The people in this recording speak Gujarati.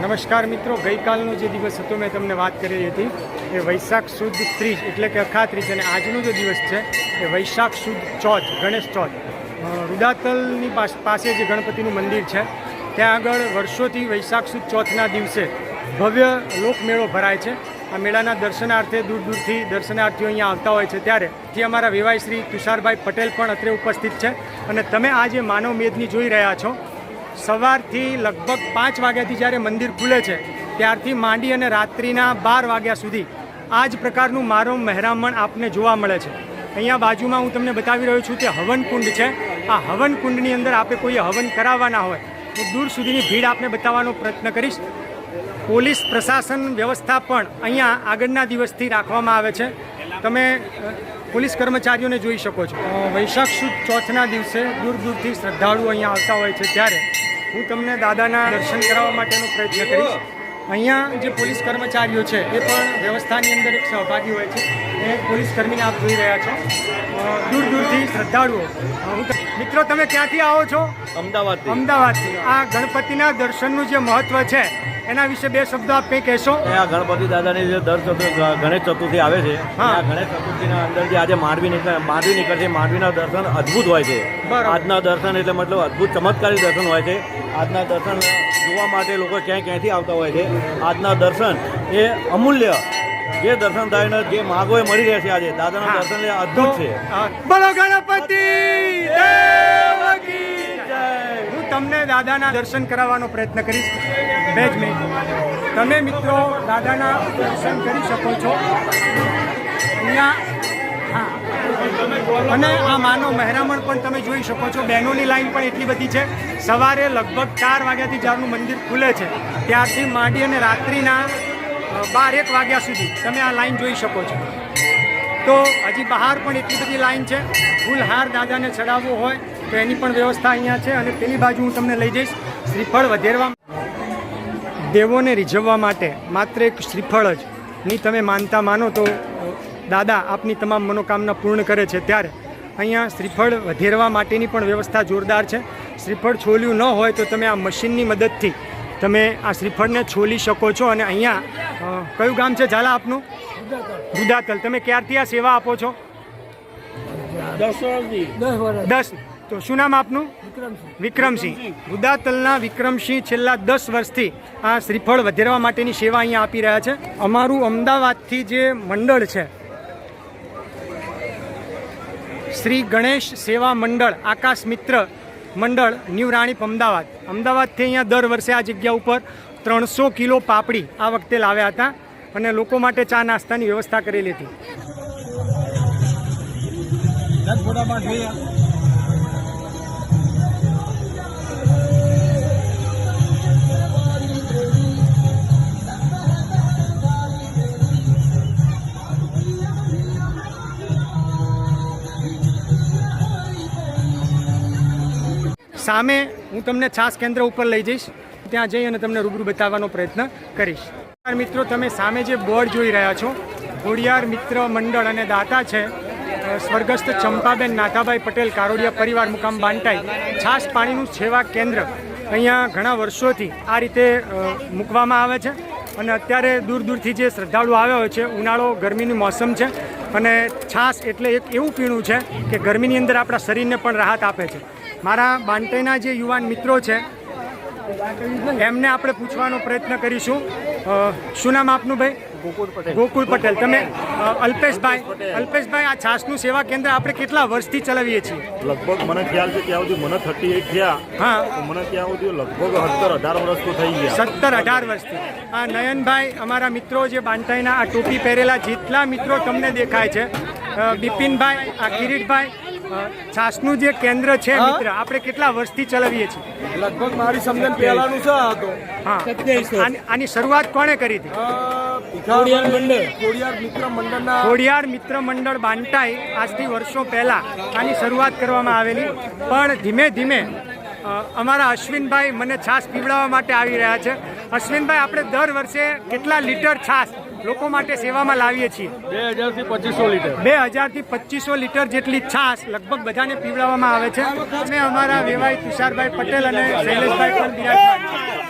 નમસ્કાર મિત્રો, ગઈકાલનો જે દિવસ હતો મેં તમને વાત કરેલી હતી એ વૈશાખ સુદ 30 એટલે કે અખાત્રીજ, અને આજનો જે દિવસ છે એ વૈશાખ સુદ ચોથ, ગણેશ ચોથ. રૂદાતલની પાસે જે ગણપતિનું મંદિર છે ત્યાં આગળ વર્ષોથી વૈશાખ સુદ ચોથના દિવસે ભવ્ય લોકમેળો ભરાય છે. આ મેળાના દર્શનાર્થે દૂર દૂરથી દર્શનાર્થીઓ અહીંયા આવતા હોય છે. ત્યારે જે અમારા વેવાઈ શ્રી તુષારભાઈ પટેલ પણ અત્રે ઉપસ્થિત છે. અને તમે આ જે માનવ મેદની જોઈ રહ્યા છો, સવારથી લગભગ 5 વાગ્યાથી જ્યારે મંદિર ખુલે છે ત્યારથી માંડી અને રાત્રિના 12 વાગ્યા સુધી આ જ પ્રકારનું માનવ મહેરામણ આપને જોવા મળે છે. અહીંયા બાજુમાં હું તમને બતાવી રહ્યો છું કે હવન કુંડ છે. આ હવન કુંડની અંદર આપણે કોઈ હવન કરાવવાના હોય તો દૂર સુધીની ભીડ આપને બતાવવાનો પ્રયત્ન કરીશ. પોલીસ પ્રશાસન વ્યવસ્થા પણ અહીંયા આગળના દિવસથી રાખવામાં આવે છે. તમે પોલીસ કર્મચારીઓને જોઈ શકો છો. વૈશાખ સુદ ચોથના દિવસે દૂર દૂરથી શ્રદ્ધાળુઓ અહીંયા આવતા હોય છે. ત્યારે હું તમને દાદાના દર્શન કરાવવા માટેનો પ્રયત્ન કરીશ. અહીંયા જે પોલીસ કર્મચારીઓ છે એ પણ વ્યવસ્થાની અંદર એક સહભાગી હોય છે. એ પોલીસ કર્મીને આપ જોઈ રહ્યા છો. દૂર દૂરથી શ્રદ્ધાળુઓ. મિત્રો, તમે ક્યાંથી આવો છો? અમદાવાદથી. આ ગણપતિના દર્શનનું જે મહત્વ છે એના વિશે 2 શબ્દો આપ કંઈ કહેશો? આ ગણપતિ દાદાની જે ગણેશ ચતુર્થી આવે છે, આ ગણેશ ચતુર્થીના અંદર જે આજે માંડવી નીકળે છે, માંડવીના દર્શન અદ્ભુત હોય છે. આજના દર્શન એટલે મતલબ અદ્ભુત ચમત્કારી દર્શન હોય છે. આજના દર્શન જોવા માટે લોકો ક્યાંયથી આવતા હોય છે. આજના દર્શન એ અમૂલ્ય જે દર્શન થાય જે માગો એ મળી રહે છે. આજે દાદાના દર્શન એ અદ્ભુત છે. બોલો ગણપતિ દેવ કી જય. હું તમને દાદાના દર્શન કરાવવાનો પ્રયત્ન કરીશ. 2 મિનિટ. તમે મિત્રો દાદાના દર્શન કરી શકો છો અહીંયા. અને આ માનવ મહેરામણ પણ તમે જોઈ શકો છો. બહેનોની લાઈન પણ એટલી બધી છે. સવારે લગભગ 4 વાગ્યાથી જ્યારનું મંદિર ખુલે છે ત્યારથી માંડી અને રાત્રિના 12-1 વાગ્યા સુધી તમે આ લાઈન જોઈ શકો છો. તો હજી બહાર પણ એટલી બધી લાઈન છે. ફૂલહાર દાદાને ચડાવવો હોય તો એની પણ વ્યવસ્થા અહીંયા છે. અને પેલી બાજુ હું તમને લઈ જઈશ. શ્રીફળ વધેરવા દેવોને રીઝવવા માટે માત્ર એક શ્રીફળ જ ની તમે માનતા માનો તો દાદા આપની તમામ મનોકામના પૂર્ણ કરે છે. ત્યારે અહીંયા શ્રીફળ વધેરવા માટેની પણ વ્યવસ્થા જોરદાર છે. શ્રીફળ છોલ્યું ન હોય તો તમે આ મશીનની મદદથી તમે આ શ્રીફળને છોલી શકો છો. અને અહીંયા કયું ગામ છે ઝાલા આપનું? રૂદાતલ. તમે ક્યારથી આ સેવા આપો છો? 10. તો શું નામ આપનું? વિક્રમસિંહ. રૂદાતલના વિક્રમસિંહ છેલ્લા 10 વર્ષથી આ શ્રીફળ વધેરવા માટેની સેવા અહીંયા આપી રહ્યા છે. અમારું અમદાવાદથી જે મંડળ છે, શ્રી ગણેશ સેવા મંડળ, આકાશ મિત્ર મંડળ, ન્યૂ રાણીપ, અમદાવાદથી અહીંયા દર વર્ષે આ જગ્યા ઉપર 300 કિલો પાપડી આ વખતે લાવ્યા હતા અને લોકો માટે ચા નાસ્તાની વ્યવસ્થા કરેલી હતી. સામે હું તમને છાસ કેન્દ્ર ઉપર લઈ જઈશ. ત્યાં જઈ અને તમને રૂબરૂ બતાવવાનો પ્રયત્ન કરીશ. મિત્રો, તમે સામે જે બોર્ડ જોઈ રહ્યા છો, ખોડિયાર મિત્ર મંડળ અને દાતા છે સ્વર્ગસ્થ ચંપાબેન નાથાભાઈ પટેલ, કારોડિયા પરિવાર, મુકામ બાંટાઈ. છાસ પાણીનું સેવા કેન્દ્ર અહીંયા ઘણા વર્ષોથી આ રીતે મૂકવામાં આવે છે. અને અત્યારે દૂર દૂરથી જે શ્રદ્ધાળુ આવ્યા હોય છે, ઉનાળો ગરમીની મોસમ છે અને છાસ એટલે એક એવું પીણું છે કે ગરમીની અંદર આપણા શરીરને પણ રાહત આપે છે. મારા બાંટાઈના જે યુવાન મિત્રો છે એમને આપણે પૂછવાનો પ્રયત્ન કરીશું. શું નામ આપનું ભાઈ? ગોકુલ પટેલ. તમે અલ્પેશભાઈ, આ છાસનું સેવા કેન્દ્ર આપણે કેટલા વર્ષથી ચલાવીએ છીએ? લગભગ મને ખ્યાલ છે ત્યાં સુધી મને 38 થયા. હા, મને ત્યાં સુધી લગભગ 17-18 વર્ષ તો થઈ ગયા. 17-18 વર્ષથી. આ નયનભાઈ, અમારા મિત્રો જે બાંટાઈના આ ટોપી પહેરેલા જેટલા મિત્રો તમને દેખાય છે, બિપિનભાઈ, આ કિરીટભાઈ, છાસનું જે કેન્દ્ર છે મિત્ર આપણે કેટલા વર્ષથી ચલાવીએ છીએ? લગભગ મારી સમજણ પહેલાનું છે હતો. હા, આની શરૂઆત કોણે કરી હતી? ખોડિયાર મિત્ર મંડળ બાંટાઈ. આજથી વર્ષો પહેલા આની શરૂઆત કરવામાં આવેલી. પણ ધીમે ધીમે અમારા અશ્વિનભાઈ મને છાસ પીવડાવવા માટે આવી રહ્યા છે. અશ્વિનભાઈ, આપણે દર વર્ષે કેટલા લીટર છાસ લોકો માટે સેવામાં લાવીએ છીએ? 2000 થી 2500 લીટર. 2000 થી 2500 લીટર જેટલી છાસ લગભગ બધાને પીવડાવવામાં આવે છે. અને અમારા વેવાઈ તુષારભાઈ પટેલ અને શૈલેષભાઈ પણ બિરાજમાન છે.